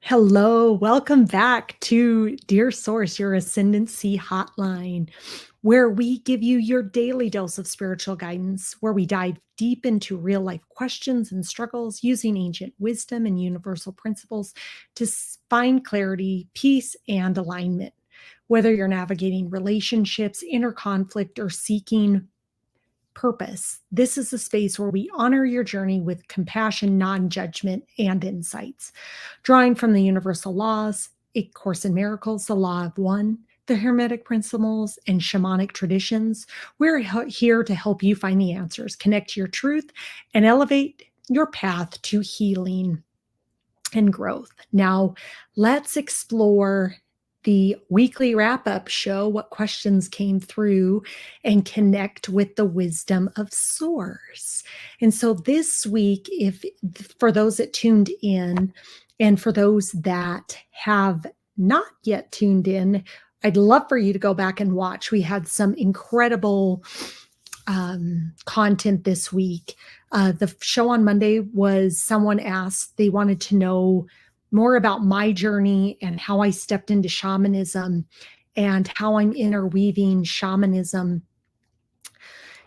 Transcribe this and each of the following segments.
Hello, welcome back to Dear Source, your Ascendancy Hotline, where we give you your daily dose of spiritual guidance, where we dive deep into real life questions and struggles using ancient wisdom and universal principles to find clarity, peace, and alignment. Whether you're navigating relationships, inner conflict, or seeking purpose, this is a space where we honor your journey with compassion, non judgment, and insights. Drawing from the universal laws, A Course in Miracles, the Law of One, the Hermetic Principles, and shamanic traditions, we're here to help you find the answers, connect to your truth, and elevate your path to healing and growth. Now, let's explore the weekly wrap up show, what questions came through, and connect with the wisdom of Source. And so this week, if for those that tuned in, and for those that have not yet tuned in, I'd love for you to go back and watch. We had some incredible content this week. The show on Monday was someone asked, they wanted to know more about my journey and how I stepped into shamanism and how I'm interweaving shamanism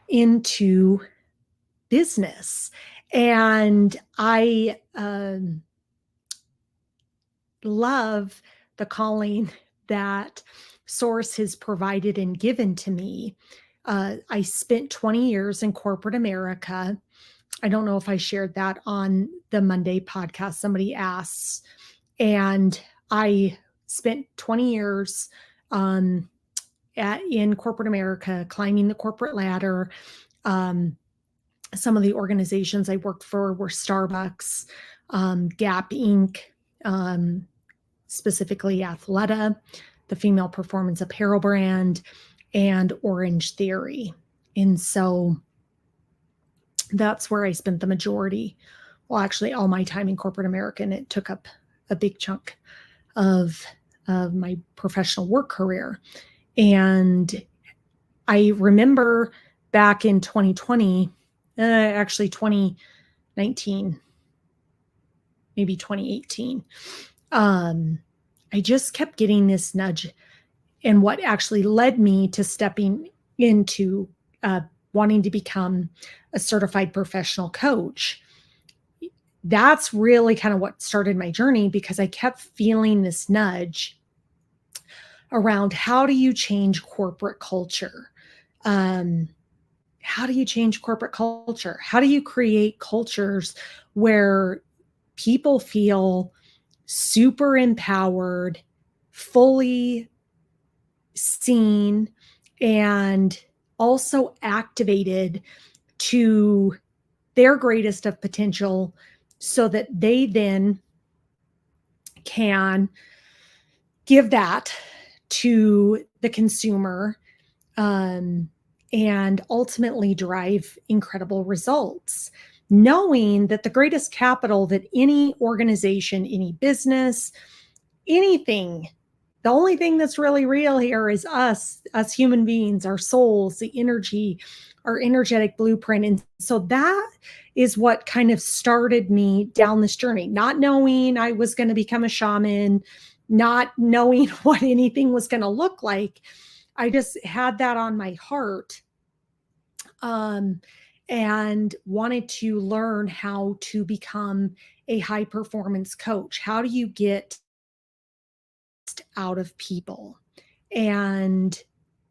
into business. And I love the calling that Source has provided and given to me. I spent 20 years in corporate America. I don't know if I shared that on the Monday podcast. Somebody asks, and I spent 20 years in corporate America, climbing the corporate ladder. Some of the organizations I worked for were Starbucks, Gap Inc., specifically Athleta, the female performance apparel brand, and Orange Theory. And so that's where I spent the majority, well, actually all my time in corporate America, and it took up a big chunk of my professional work career. And I remember back in 2020, actually 2019, maybe 2018, I just kept getting this nudge, and what actually led me to stepping into wanting to become a certified professional coach. That's really kind of what started my journey, because I kept feeling this nudge around how do you change corporate culture? How do you change corporate culture? How do you create cultures where people feel super empowered, fully seen, and also activated to their greatest of potential, so that they then can give that to the consumer, and ultimately drive incredible results, knowing that the greatest capital that any organization, any business, anything, the only thing that's really real here is us human beings, our souls, the energy, our energetic blueprint. And so that is what kind of started me down this journey, not knowing I was going to become a shaman, not knowing what anything was going to look like. I just had that on my heart, and wanted to learn how to become a high performance coach. How do you get out of people? And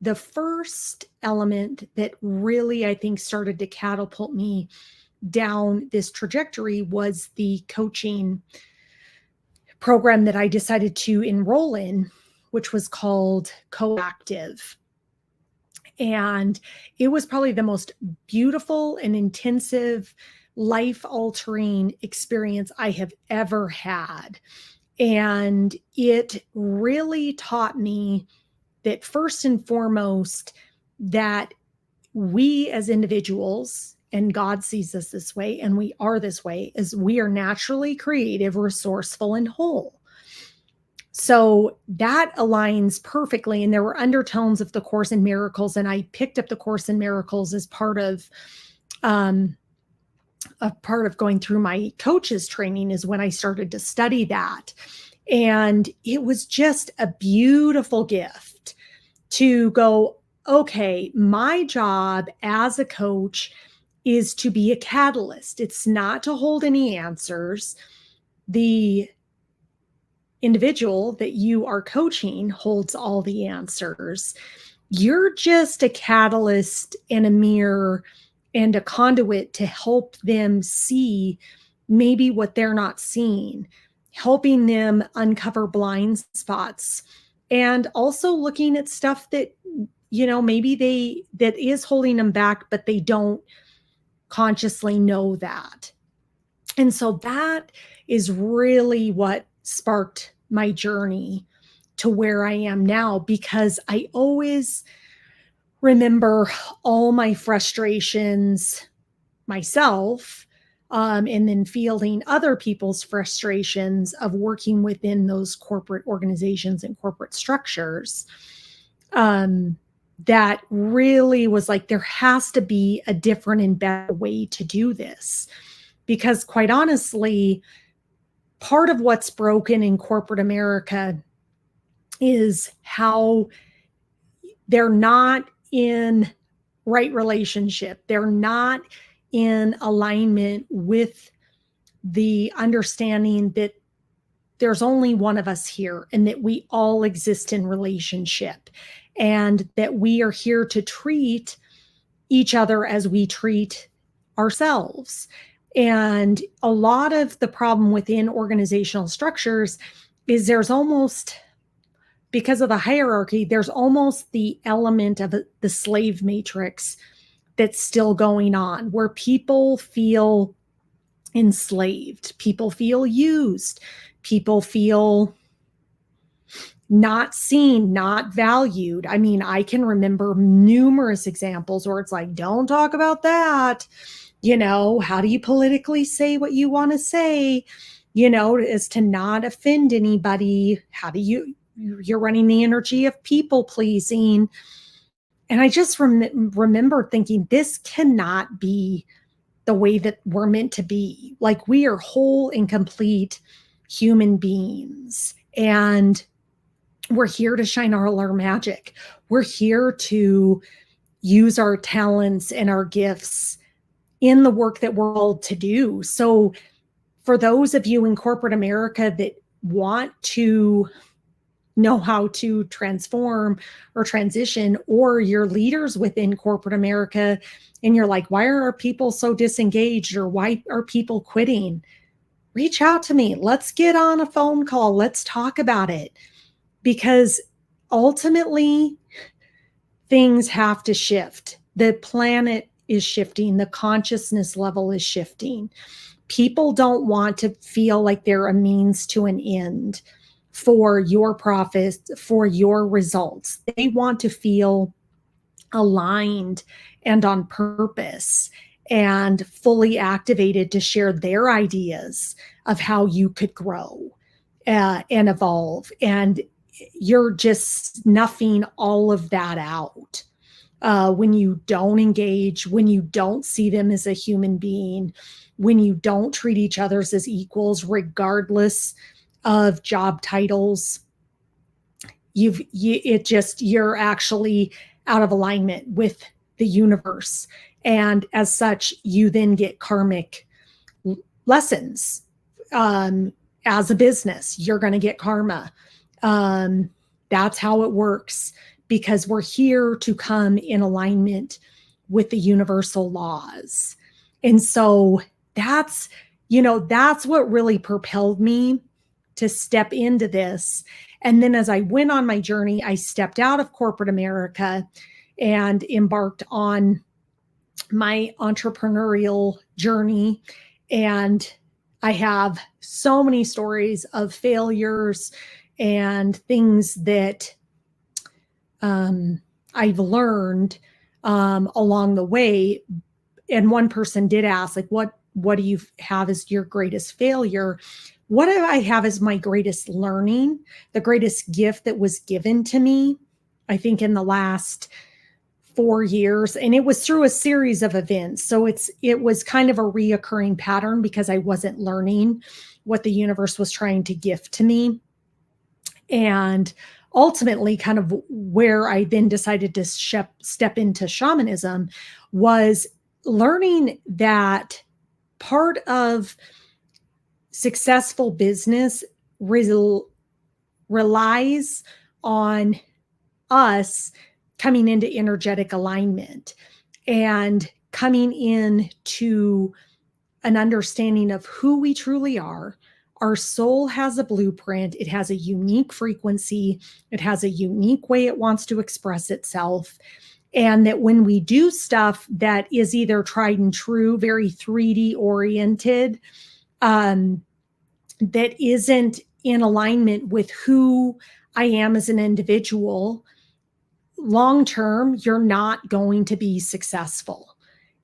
the first element that really, I think, started to catapult me down this trajectory was the coaching program that I decided to enroll in, which was called Coactive. And it was probably the most beautiful and intensive, life-altering experience I have ever had. And it really taught me that, first and foremost, that we as individuals, and God sees us this way, and we are this way, is we are naturally creative, resourceful, and whole. So that aligns perfectly. And there were undertones of the Course in Miracles, and I picked up the Course in Miracles as part of going through my coach's training, is when I started to study that. And it was just a beautiful gift to go, okay, my job as a coach is to be a catalyst. It's not to hold any answers. The individual that you are coaching holds all the answers. You're just a catalyst and a mirror and a conduit to help them see maybe what they're not seeing, helping them uncover blind spots, and also looking at stuff that, maybe that is holding them back, but they don't consciously know that. And so that is really what sparked my journey to where I am now, because I always remember all my frustrations myself, and then fielding other people's frustrations of working within those corporate organizations and corporate structures. That really was like, there has to be a different and better way to do this. Because quite honestly, part of what's broken in corporate America is how they're not in right relationship. They're not in alignment with the understanding that there's only one of us here and that we all exist in relationship, and that we are here to treat each other as we treat ourselves. And a lot of the problem within organizational structures is there's almost, because of the hierarchy, there's almost the element of the slave matrix that's still going on, where people feel enslaved, people feel used, people feel not seen, not valued. I mean, I can remember numerous examples where it's like, don't talk about that. How do you politically say what you want to say? Is to not offend anybody. How do you're running the energy of people pleasing. And I just remember thinking, this cannot be the way that we're meant to be. Like, we are whole and complete human beings. And we're here to shine all our magic. We're here to use our talents and our gifts in the work that we're called to do. So for those of you in corporate America that want to know how to transform or transition, or you're leaders within corporate America and you're like, why are our people so disengaged, or why are people quitting? Reach out to me. Let's get on a phone call. Let's talk about it. Because ultimately, things have to shift. The planet is shifting. The consciousness level is shifting. People don't want to feel like they're a means to an end for your profits, for your results. They want to feel aligned and on purpose and fully activated to share their ideas of how you could grow and evolve. And you're just snuffing all of that out when you don't engage, when you don't see them as a human being, when you don't treat each other as equals, regardless of job titles. You're actually out of alignment with the universe. And as such, you then get karmic lessons. As a business, you're going to get karma. That's how it works, because we're here to come in alignment with the universal laws. And so that's what really propelled me to step into this. And then as I went on my journey, I stepped out of corporate America and embarked on my entrepreneurial journey. And I have so many stories of failures and things that I've learned along the way. And one person did ask, like, what do you have as your greatest failure? What do I have as my greatest learning, the greatest gift that was given to me, I think, in the last 4 years? And it was through a series of events. So it was kind of a reoccurring pattern, because I wasn't learning what the universe was trying to gift to me. And ultimately, kind of where I then decided to step into shamanism was learning that part of successful business rel- relies on us coming into energetic alignment and coming into an understanding of who we truly are. Our soul has a blueprint, it has a unique frequency, it has a unique way it wants to express itself. And that when we do stuff that is either tried and true, very 3D oriented, um, that isn't in alignment with who I am as an individual, long term, you're not going to be successful.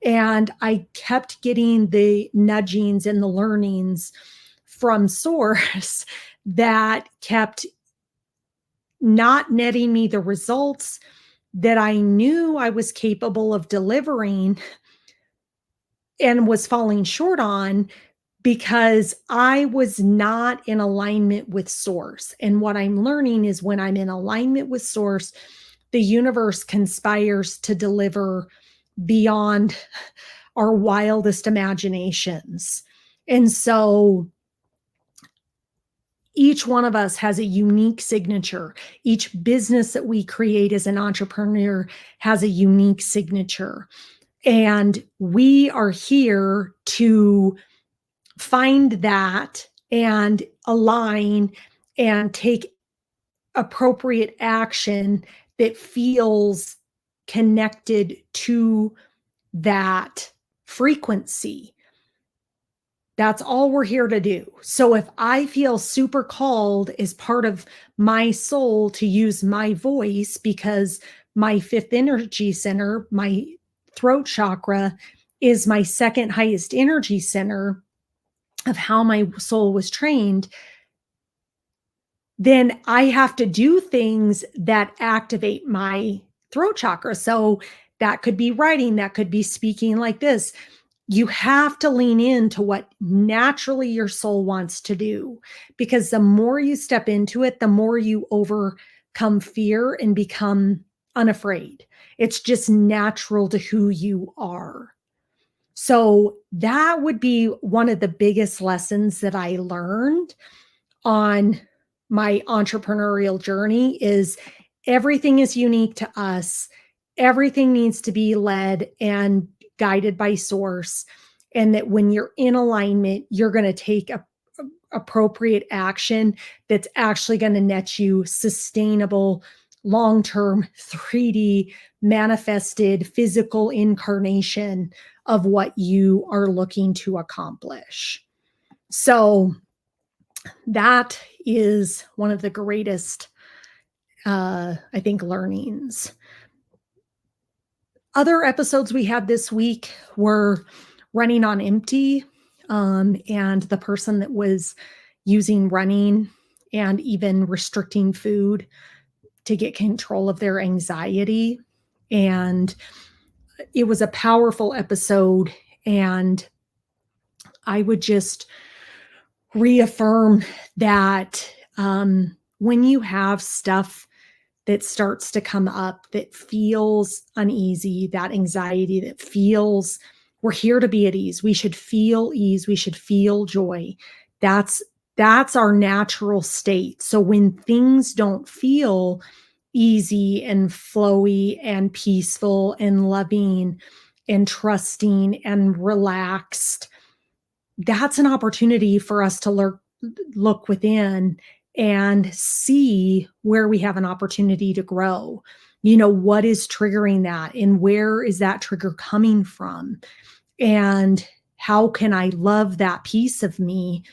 And I kept getting the nudgings and the learnings from source that kept not netting me the results that I knew I was capable of delivering and was falling short on because I was not in alignment with source. And what I'm learning is when I'm in alignment with source, the universe conspires to deliver beyond our wildest imaginations. And so each one of us has a unique signature. Each business that we create as an entrepreneur has a unique signature. And we are here to find that and align and take appropriate action that feels connected to that frequency. That's all we're here to do. So if I feel super called as part of my soul to use my voice because my fifth energy center, my throat chakra, is my second highest energy center of how my soul was trained, then I have to do things that activate my throat chakra. So that could be writing, that could be speaking like this. You have to lean into what naturally your soul wants to do, because the more you step into it, the more you overcome fear and become unafraid. It's just natural to who you are. So that would be one of the biggest lessons that I learned on my entrepreneurial journey is everything is unique to us. Everything needs to be led and guided by source. And that when you're in alignment, you're going to take appropriate action that's actually going to net you sustainable, long-term 3D manifested physical incarnation of what you are looking to accomplish. So that is one of the greatest, I think, learnings. Other episodes we had this week were running on empty, and the person that was using running and even restricting food to get control of their anxiety. And it was a powerful episode. And I would just reaffirm that when you have stuff that starts to come up that feels uneasy, that anxiety that feels, we're here to be at ease. We should feel ease. We should feel joy. That's that's our natural state. So when things don't feel easy and flowy and peaceful and loving and trusting and relaxed, that's an opportunity for us to look within and see where we have an opportunity to grow. You know, what is triggering that and where is that trigger coming from? And how can I love that piece of me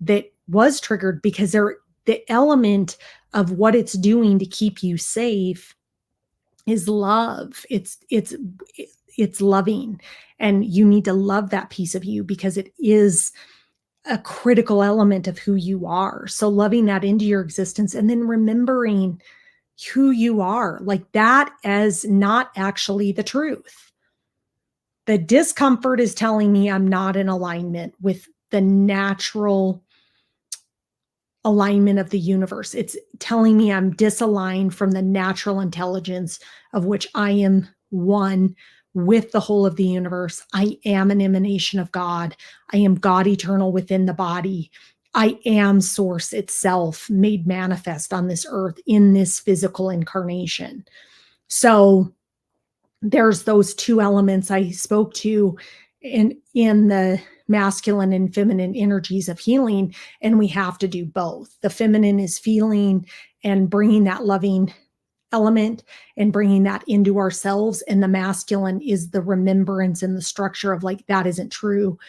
that was triggered? Because the element of what it's doing to keep you safe is love. It's loving, and you need to love that piece of you because it is a critical element of who you are. So loving that into your existence and then remembering who you are, like that as not actually the truth. The discomfort is telling me I'm not in alignment with the natural alignment of the universe. It's telling me I'm disaligned from the natural intelligence of which I am one with the whole of the universe. I am an emanation of God. I am God eternal within the body. I am source itself made manifest on this earth in this physical incarnation. So there's those two elements I spoke to in the masculine and feminine energies of healing, and we have to do both. The feminine is feeling and bringing that loving element and bringing that into ourselves, and the masculine is the remembrance and the structure of like, that isn't true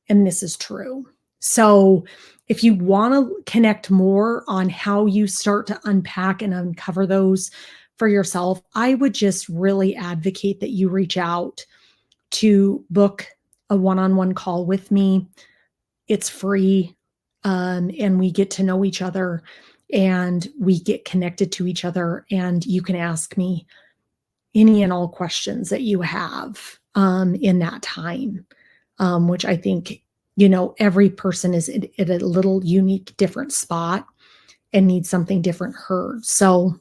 and this is true. So if you want to connect more on how you start to unpack and uncover those for yourself, I would just really advocate that you reach out to book a one-on-one call with me. It's free, and we get to know each other and we get connected to each other, and you can ask me any and all questions that you have in that time, which I think, every person is at a little unique, different spot and needs something different heard. So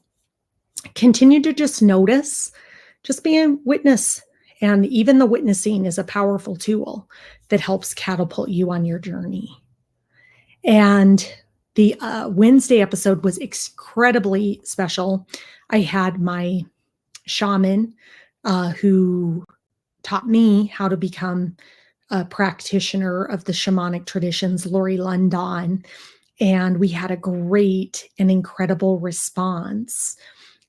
continue to just notice, just be a witness. And even the witnessing is a powerful tool that helps catapult you on your journey. And the Wednesday episode was incredibly special. I had my shaman who taught me how to become a practitioner of the shamanic traditions, Lori London. And we had a great and incredible response.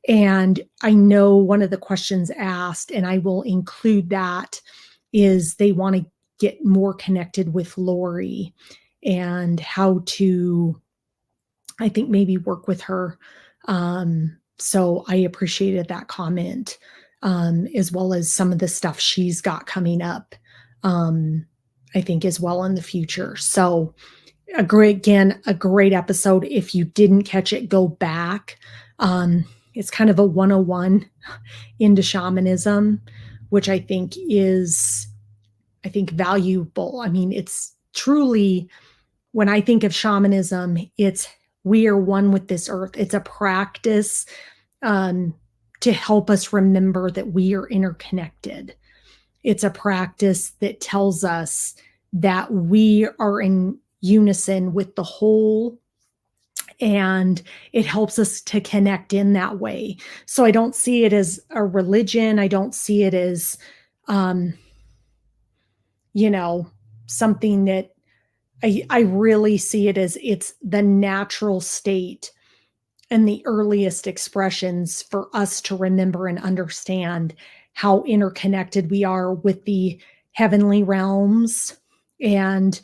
And I know one of the questions asked, and I will include that, is they want to get more connected with Lori and how to, I think, maybe work with her. So I appreciated that comment, as well as some of the stuff she's got coming up, I think, as well in the future. So a great episode. If you didn't catch it, go back. It's kind of a 101 into shamanism, which I think is, valuable. I mean, it's truly, when I think of shamanism, it's we are one with this earth. It's a practice to help us remember that we are interconnected. It's a practice that tells us that we are in unison with the whole, and it helps us to connect in that way. So I don't see it as a religion. I don't see it as, something that I really see it as it's the natural state and the earliest expressions for us to remember and understand how interconnected we are with the heavenly realms and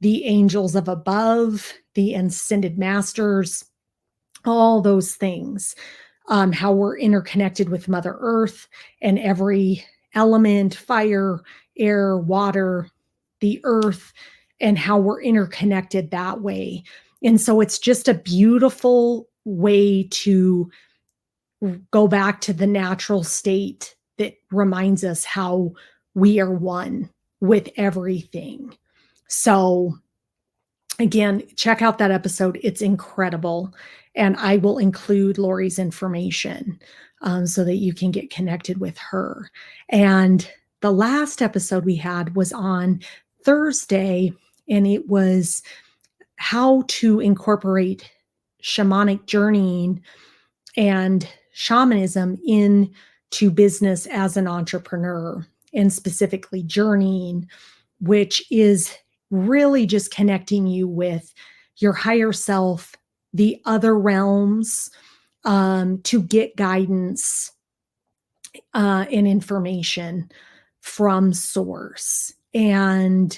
the angels of above, the ascended masters, all those things, how we're interconnected with Mother Earth and every element, fire, air, water, the earth, and how we're interconnected that way. And so it's just a beautiful way to go back to the natural state that reminds us how we are one with everything. So again, check out that episode. It's incredible. And I will include Lori's information so that you can get connected with her. And the last episode we had was on Thursday, and it was how to incorporate shamanic journeying and shamanism into business as an entrepreneur, and specifically journeying, which is really just connecting you with your higher self, the other realms, to get guidance and information from source. And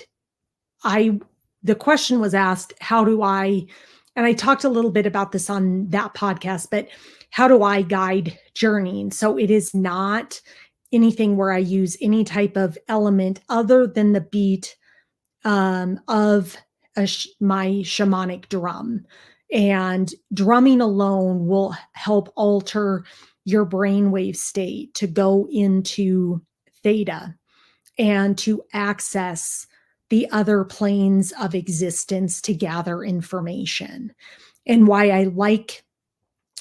the question was asked, and I talked a little bit about this on that podcast, but how do I guide journeying? So it is not anything where I use any type of element other than the beat of my shamanic drum. And drumming alone will help alter your brainwave state to go into theta and to access the other planes of existence to gather information. And why I like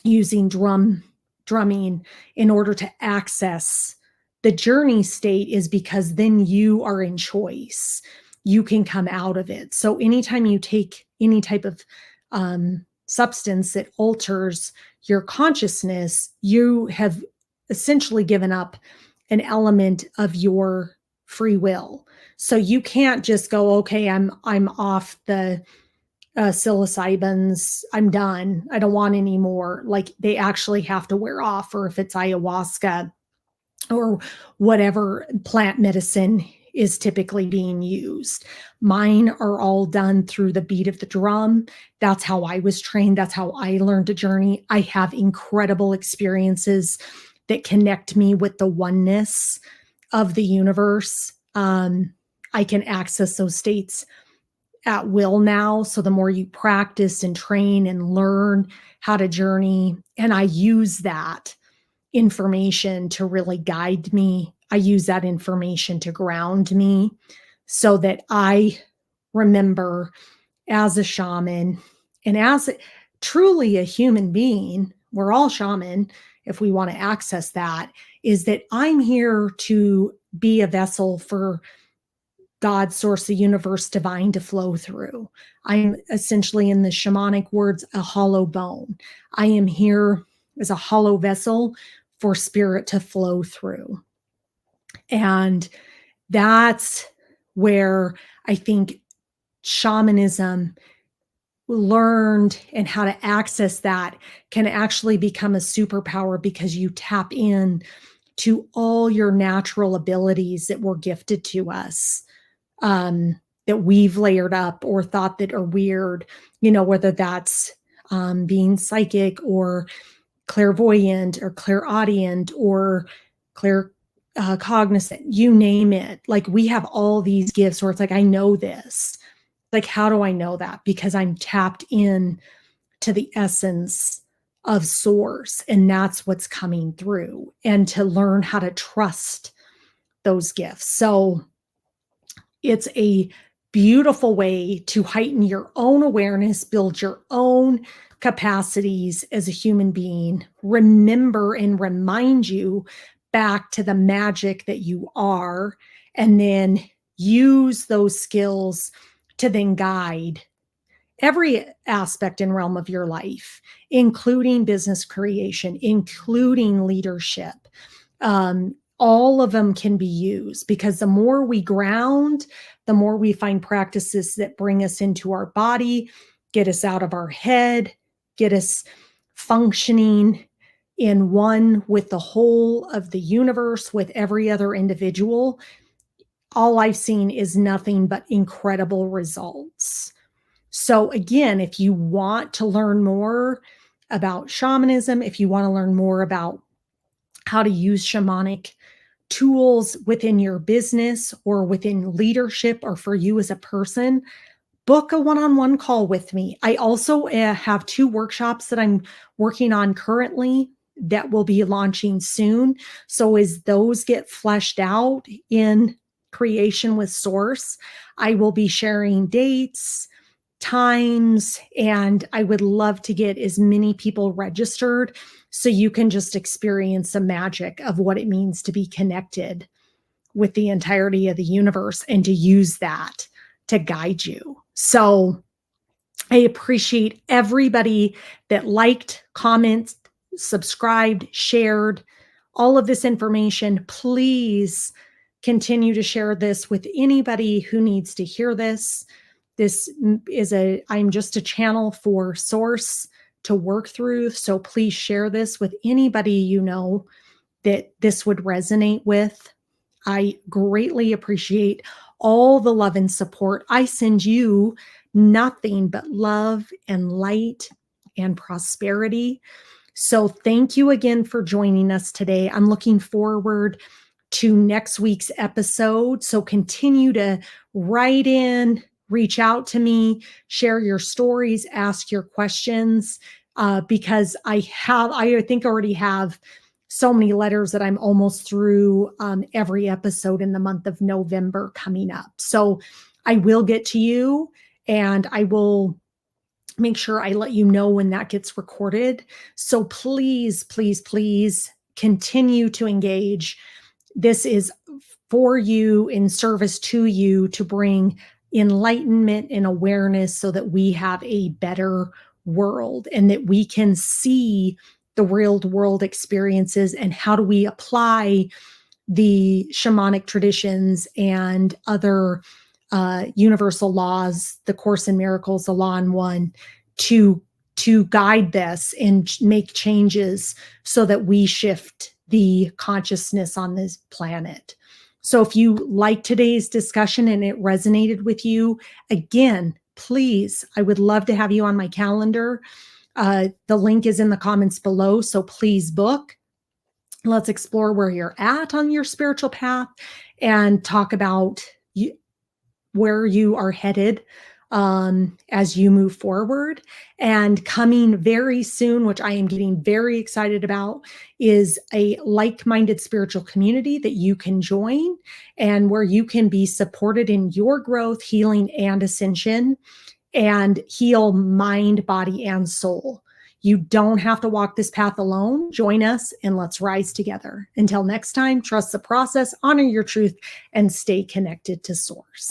using drumming in order to access the journey state is because then you are in choice. You can come out of it. So anytime you take any type of substance that alters your consciousness, you have essentially given up an element of your free will. So you can't just go, okay, I'm off the psilocybins, I'm done. I don't want any more. Like they actually have to wear off, or if it's ayahuasca or whatever plant medicine is typically being used. Mine are all done through the beat of the drum. That's how I was trained. That's how I learned to journey. I have incredible experiences that connect me with the oneness of the universe. I can access those states at will now. So the more you practice and train and learn how to journey, and I use that information to really guide me. I use that information to ground me so that I remember as a shaman and as truly a human being, we're all shaman if we want to access that, is that I'm here to be a vessel for God, source, the universe, divine to flow through. I'm essentially, in the shamanic words, a hollow bone. I am here as a hollow vessel for spirit to flow through. And that's where I think shamanism learned and how to access that can actually become a superpower, because you tap in to all your natural abilities that were gifted to us, that we've layered up or thought that are weird, whether that's being psychic or clairvoyant or clairaudient or clear cognizant, you name it. Like we have all these gifts where it's like, I know this. Like, how do I know that? Because I'm tapped in to the essence of source, and that's what's coming through, and to learn how to trust those gifts. So it's a beautiful way to heighten your own awareness, build your own capacities as a human being, remember and remind you back to the magic that you are, and then use those skills to then guide every aspect and realm of your life, including business creation, including leadership. All of them can be used, because the more we ground, the more we find practices that bring us into our body, get us out of our head, get us functioning in one with the whole of the universe, with every other individual. All I've seen is nothing but incredible results. So again, if you want to learn more about shamanism, if you want to learn more about how to use shamanic tools within your business or within leadership, or for you as a person, book a one-on-one call with me. I also have 2 workshops that I'm working on currently that will be launching soon. So as those get fleshed out in creation with source, I will be sharing dates, times, and I would love to get as many people registered so you can just experience the magic of what it means to be connected with the entirety of the universe, and to use that to guide you. So I appreciate everybody that liked, commented, subscribed, shared all of this information. Please continue to share this with anybody who needs to hear this. I'm just a channel for source to work through. So please share this with anybody you know that this would resonate with. I greatly appreciate all the love and support. I send you nothing but love and light and prosperity. So thank you again for joining us today. I'm looking forward to next week's episode. So continue to write in, reach out to me, share your stories, ask your questions, because I think already have so many letters that I'm almost through every episode in the month of November coming up. So I will get to you, and I will make sure I let you know when that gets recorded. So please, please, please continue to engage. This is for you, in service to you, to bring enlightenment and awareness so that we have a better world and that we can see the real world experiences and how do we apply the shamanic traditions and other universal laws, the Course in Miracles, the Law in One, to guide this and make changes so that we shift the consciousness on this planet. So if you like today's discussion and it resonated with you, again, please, I would love to have you on my calendar. The link is in the comments below, so please book. Let's explore where you're at on your spiritual path and talk about where you are headed as you move forward. And coming very soon, which I am getting very excited about, is a like-minded spiritual community that you can join and where you can be supported in your growth, healing, and ascension, and heal mind, body, and soul. You don't have to walk this path alone. Join us and let's rise together. Until next time, trust the process, honor your truth, and stay connected to Source.